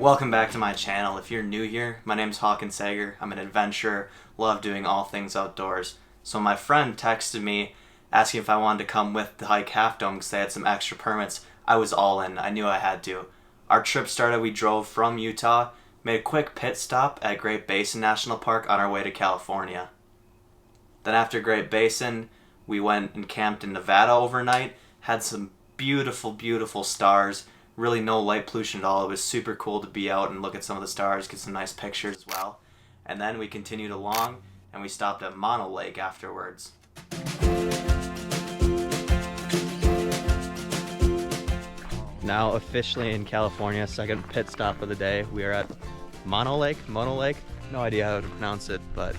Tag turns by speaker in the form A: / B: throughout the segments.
A: Welcome back to my channel. If you're new here, my name's Hawkin. I'm an adventurer, love doing all things outdoors. So my friend texted me asking if I wanted to come with the hike Half Dome because they had some extra permits. I was all in. I knew I had to. Our trip started, we drove from Utah, made a quick pit stop at Great Basin National Park on our way to California. Then after Great Basin, we went and camped in Nevada overnight, had some beautiful, beautiful stars. Really no light pollution at all. It was super cool to be out and look at some of the stars, get some nice pictures as well. And then we continued along and we stopped at Mono Lake afterwards. Now officially in California, second pit stop of the day. We are at Mono Lake. No idea how to pronounce it, but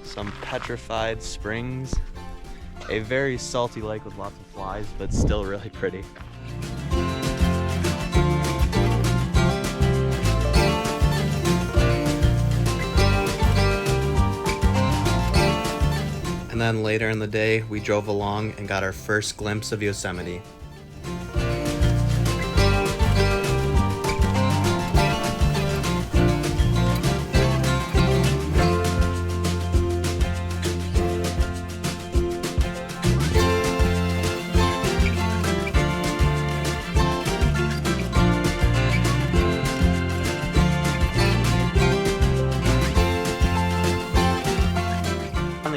A: some petrified springs. A very salty lake with lots of flies, but still really pretty. And then later in the day, we drove along and got our first glimpse of Yosemite.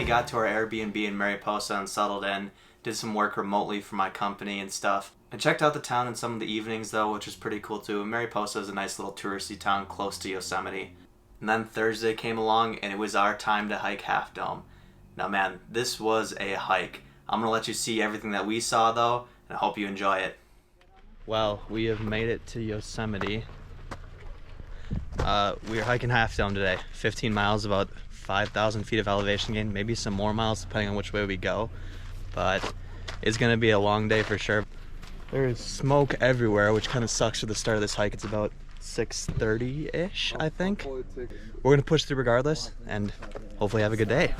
A: Got to our Airbnb in Mariposa and settled in, did some work remotely for my company and stuff. I checked out the town in some of the evenings though, which was pretty cool too. Mariposa is a nice little touristy town close to Yosemite. And then Thursday came along and it was our time to hike Half Dome. Now man, this was a hike. I'm gonna let you see everything that we saw though, and I hope you enjoy it. Well, we have made it to Yosemite. We are hiking Half Dome today, 15 miles, about 5,000 feet of elevation gain, maybe some more miles depending on which way we go, but it's gonna be a long day for sure. There is smoke everywhere, which kind of sucks for the start of this hike. It's about 6:30-ish, I think. We're gonna push through regardless and hopefully have a good day.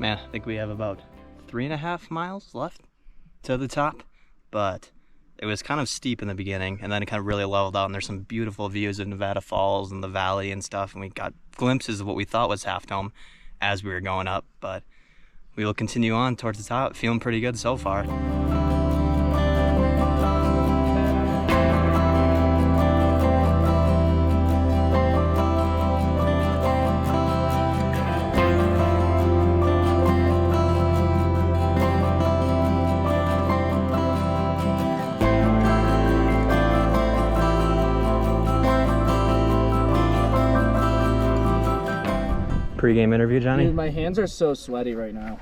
A: Man, I think we have about 3.5 miles left to the top, but it was kind of steep in the beginning and then it kind of really leveled out, and there's some beautiful views of Nevada Falls and the valley and stuff, and we got glimpses of what we thought was Half Dome as we were going up, but we will continue on towards the top. Feeling pretty good so far. Pre-game interview, Johnny?
B: Dude, my hands are so sweaty right now.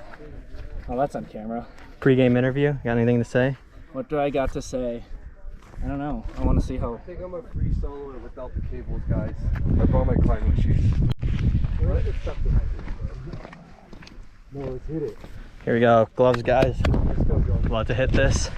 B: Oh, that's on camera.
A: Pre-game interview, got anything to say?
B: What do I got to say? I don't know. I want to see how.
C: I think I'm a free soloer without the cables, guys. I brought my climbing shoes. Where is the stuff behind you? No, let's hit it.
A: Here we go. Gloves, guys.
C: Let's go, Joe.
A: About to hit this.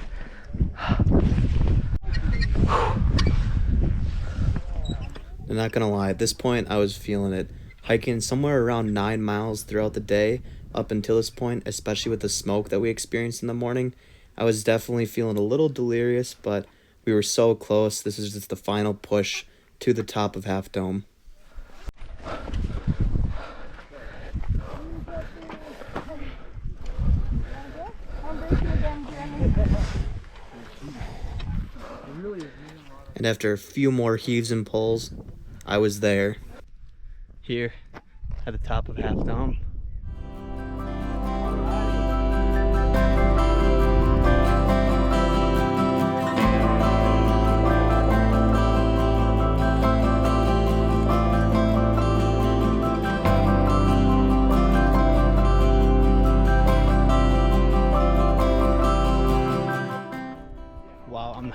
A: I'm not gonna lie, at this point I was feeling it. Hiking somewhere around 9 miles throughout the day up until this point, especially with the smoke that we experienced in the morning, I was definitely feeling a little delirious, but we were so close. This is just the final push to the top of Half Dome. And after a few more heaves and pulls, I was there. Here at the top of Half Dome.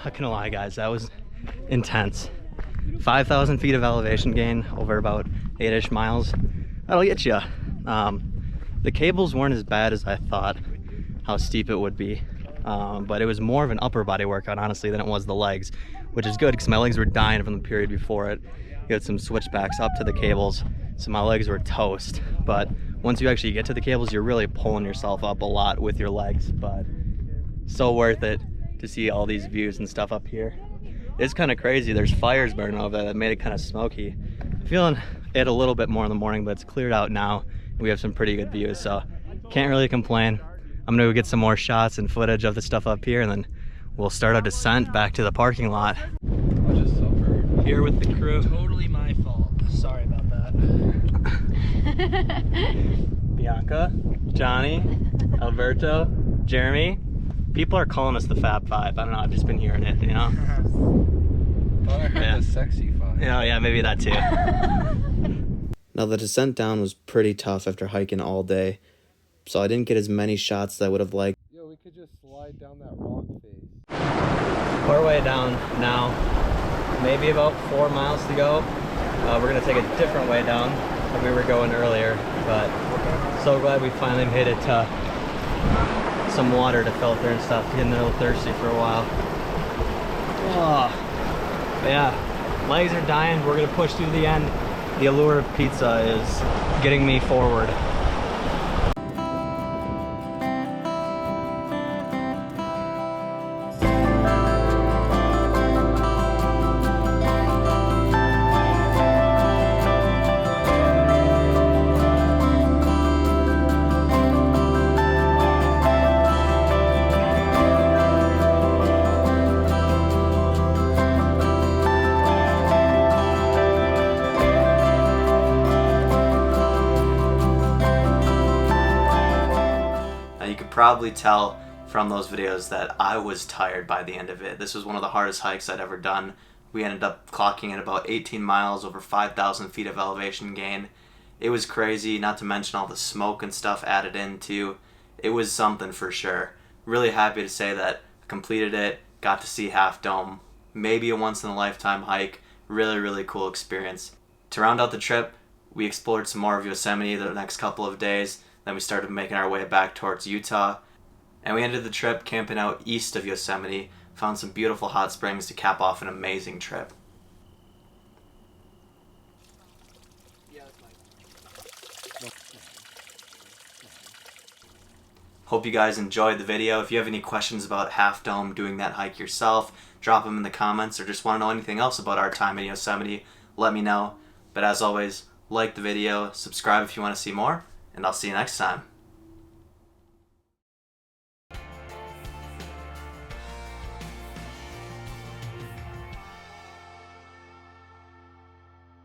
A: not gonna lie guys, that was intense. 5,000 feet of elevation gain over about 8-ish miles. That'll get you. The cables weren't as bad as I thought, how steep it would be. But it was more of an upper body workout, honestly, than it was the legs, which is good because my legs were dying from the period before it. You had some switchbacks up to the cables, so my legs were toast. But once you actually get to the cables, you're really pulling yourself up a lot with your legs, but so worth it to see all these views and stuff up here. It's kind of crazy. There's fires burning over there that made it kind of smoky. Feeling it a little bit more in the morning, but it's cleared out now. We have some pretty good views, so can't really complain. I'm gonna go get some more shots and footage of the stuff up here, and then we'll start our descent back to the parking lot.
C: I'll just suffer.
A: Here with the crew.
B: Totally my fault. Sorry about that.
A: Bianca, Johnny, Alberto, Jeremy. People are calling us the Fab Five. I don't know, I've just been hearing it, you know?
C: Thought I heard the sexy five.
A: Yeah, maybe that too. Now the descent down was pretty tough after hiking all day, so I didn't get as many shots as I would have liked.
C: Yo, we could just slide down that rock face.
A: We're way down now, maybe about 4 miles to go. We're gonna take a different way down than we were going earlier, but so glad we finally made it to some water to filter and stuff. Getting a little thirsty for a while. Oh, but yeah, legs are dying. We're gonna push through the end. The allure of pizza is getting me forward. Probably tell from those videos that I was tired by the end of it. This was one of the hardest hikes I'd ever done. We ended up clocking at about 18 miles, over 5,000 feet of elevation gain. It was crazy, not to mention all the smoke and stuff added into. It was something for sure. Really happy to say that I completed it, got to see Half Dome. Maybe a once in a lifetime hike. Really, really cool experience. To round out the trip, we explored some more of Yosemite the next couple of days. Then we started making our way back towards Utah. And we ended the trip camping out east of Yosemite. Found some beautiful hot springs to cap off an amazing trip. Hope you guys enjoyed the video. If you have any questions about Half Dome, doing that hike yourself, drop them in the comments, or just want to know anything else about our time in Yosemite, let me know. But as always, like the video, subscribe if you want to see more, and I'll see you next time.